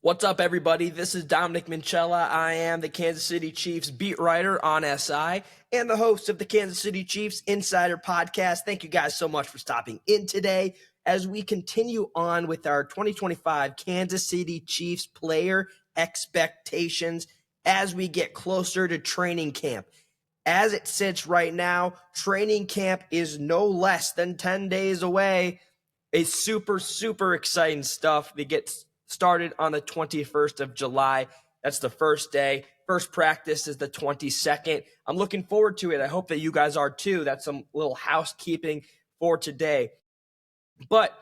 What's up, everybody? This is Dominic Minchella. I am the Kansas City Chiefs beat writer on SI and the host of the Kansas City Chiefs Insider Podcast. Thank you guys so much for stopping in today as we continue on with our 2025 Kansas City Chiefs player expectations as we get closer to training camp. As it sits right now, training camp is no less than 10 days away. It's super exciting stuff that gets started on the 21st of July. That's the first day. First practice is the 22nd. I'm looking forward to it. I hope that you guys are too. That's some little housekeeping for today. But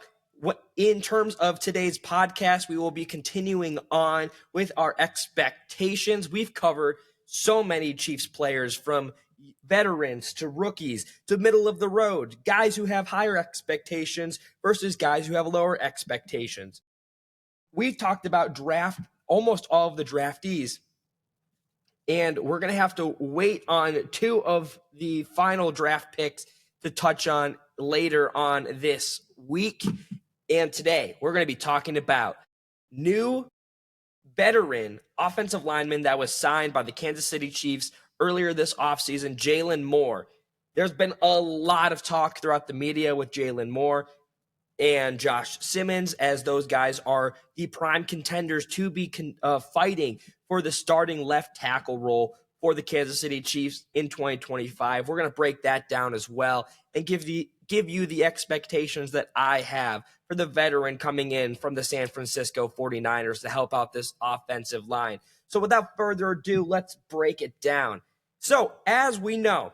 in terms of today's podcast, we will be continuing on with our expectations. We've covered so many Chiefs players, from veterans to rookies to middle of the road, guys who have higher expectations versus guys who have lower expectations. We've talked about almost all of the draftees, and we're going to have to wait on two of the final draft picks to touch on later on this week. And today we're going to be talking about new veteran offensive lineman that was signed by the Kansas City Chiefs earlier this offseason, Jaylon Moore. There's been a lot of talk throughout the media with Jaylon Moore and Josh Simmons, as those guys are the prime contenders to be fighting for the starting left tackle role for the Kansas City Chiefs in 2025. We're going to break that down as well and give you the expectations that I have for the veteran coming in from the San Francisco 49ers to help out this offensive line. So without further ado, let's break it down. So as we know,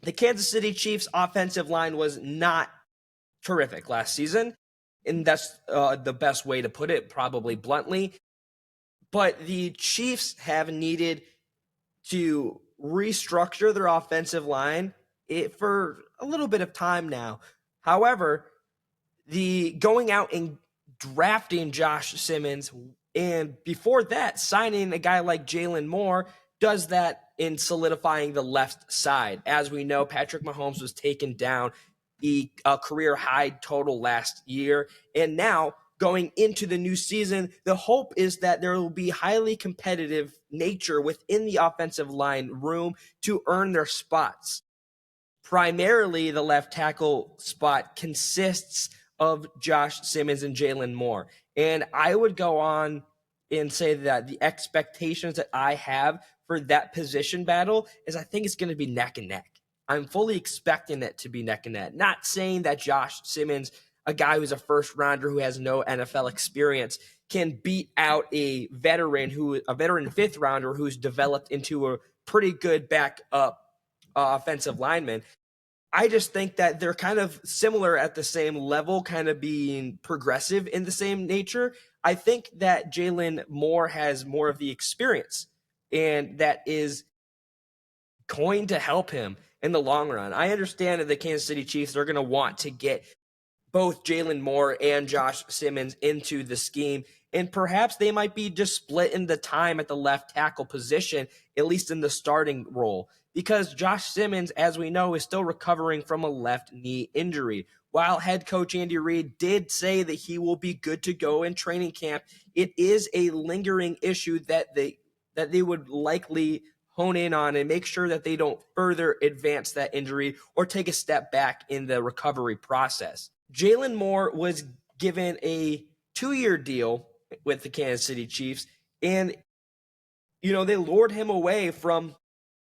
the Kansas City Chiefs offensive line was not terrific last season, and that's the best way to put it, probably bluntly. But the Chiefs have needed to restructure their offensive line for a little bit of time now. However, the going out and drafting Josh Simmons, and before that signing a guy like Jaylon Moore, does that in solidifying the left side. As we know, Patrick Mahomes was taken down the career high total last year. And now going into the new season, the hope is that there will be highly competitive nature within the offensive line room to earn their spots. Primarily, the left tackle spot consists of Josh Simmons and Jaylon Moore. And I would go on and say that the expectations that I have for that position battle is I think it's going to be neck and neck. I'm fully expecting it to be neck and neck. Not saying that Josh Simmons, a guy who's a first rounder who has no NFL experience, can beat out a veteran fifth rounder who's developed into a pretty good backup offensive lineman. I just think that they're kind of similar at the same level, kind of being progressive in the same nature. I think that Jaylon Moore has more of the experience, and that is going to help him in the long run. I understand that the Kansas City Chiefs are going to want to get both Jaylon Moore and Josh Simmons into the scheme, and perhaps they might be just splitting the time at the left tackle position, at least in the starting role, because Josh Simmons, as we know, is still recovering from a left knee injury. While head coach Andy Reid did say that he will be good to go in training camp, it is a lingering issue that they would likely hone in on and make sure that they don't further advance that injury or take a step back in the recovery process. Jaylon Moore was given a 2-year deal with the Kansas City Chiefs, and they lured him away from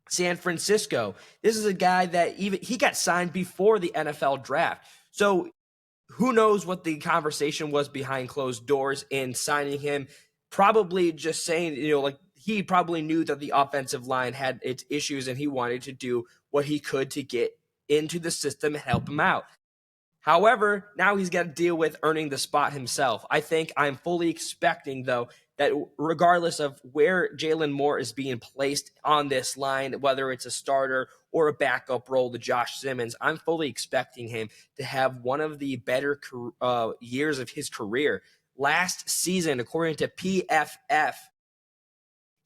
San Francisco. This is a guy that he got signed before the NFL draft. So who knows what the conversation was behind closed doors in signing him. Probably just saying, he probably knew that the offensive line had its issues and he wanted to do what he could to get into the system and help him out. However, now he's got to deal with earning the spot himself. I'm fully expecting, though, that regardless of where Jaylon Moore is being placed on this line, whether it's a starter or a backup role to Josh Simmons, I'm fully expecting him to have one of the better years of his career. Last season, according to PFF,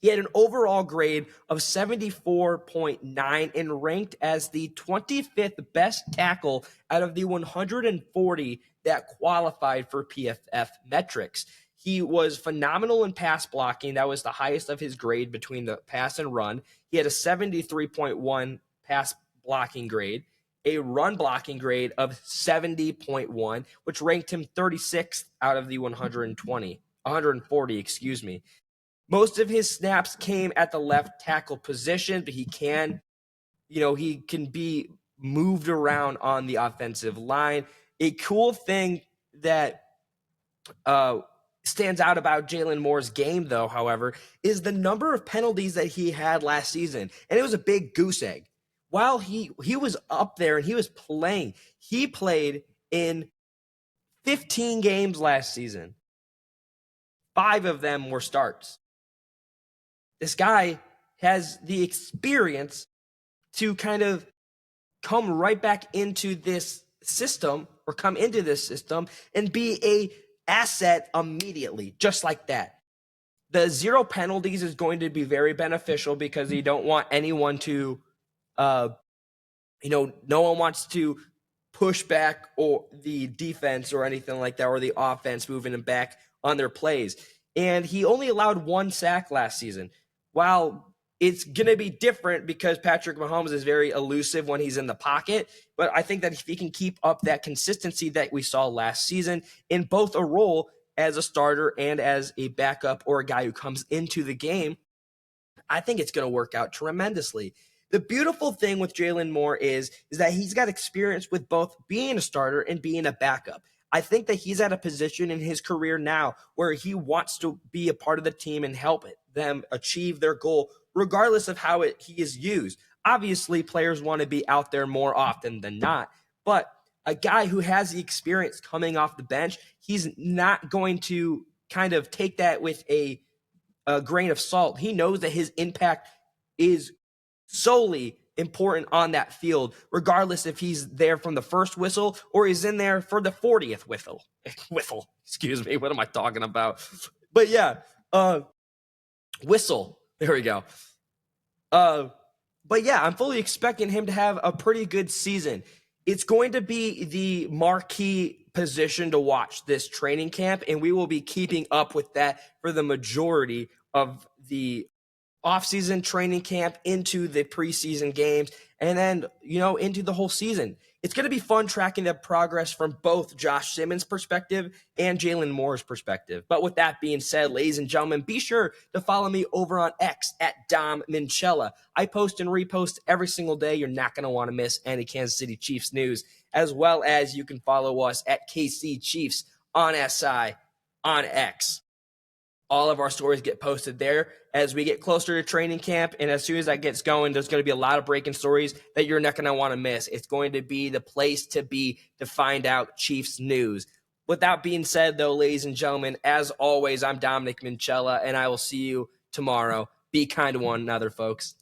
he had an overall grade of 74.9 and ranked as the 25th best tackle out of the 140 that qualified for PFF metrics. He was phenomenal in pass blocking. That was the highest of his grade between the pass and run. He had a 73.1 pass blocking grade, a run blocking grade of 70.1, which ranked him 36th out of the 140, excuse me. Most of his snaps came at the left tackle position, but he can be moved around on the offensive line. A cool thing that stands out about Jaylon Moore's game, though, however, is the number of penalties that he had last season. And it was a big goose egg. While he was up there and he was playing, he played in 15 games last season. 5 of them were starts. This guy has the experience to kind of come right back into this system or come into this system and be a asset immediately, just like that. The 0 penalties is going to be very beneficial because you don't want anyone to, no one wants to push back or the defense or anything like that, or the offense moving them back on their plays. And he only allowed 1 sack last season. While it's going to be different because Patrick Mahomes is very elusive when he's in the pocket, but I think that if he can keep up that consistency that we saw last season in both a role as a starter and as a backup or a guy who comes into the game, I think it's going to work out tremendously. The beautiful thing with Jaylon Moore is that he's got experience with both being a starter and being a backup. I think that he's at a position in his career now where he wants to be a part of the team and help them achieve their goal, regardless of how he is used. Obviously, players want to be out there more often than not, but a guy who has the experience coming off the bench, he's not going to kind of take that with a grain of salt. He knows that his impact is solely important on that field, regardless if he's there from the first whistle or he's in there for the 40th whistle. Excuse me, what am I talking about? But yeah, whistle. There we go. But yeah, I'm fully expecting him to have a pretty good season. It's going to be the marquee position to watch this training camp, and we will be keeping up with that for the majority of the offseason training camp into the preseason games and then, into the whole season. It's going to be fun tracking the progress from both Josh Simmons' perspective and Jaylon Moore's perspective. But with that being said, ladies and gentlemen, be sure to follow me over on X at Dom Minchella. I post and repost every single day. You're not going to want to miss any Kansas City Chiefs news, as well as you can follow us at KC Chiefs on SI on X. All of our stories get posted there as we get closer to training camp. And as soon as that gets going, there's going to be a lot of breaking stories that you're not going to want to miss. It's going to be the place to be to find out Chiefs news. With that being said, though, ladies and gentlemen, as always, I'm Dominic Minchella, and I will see you tomorrow. Be kind to one another, folks.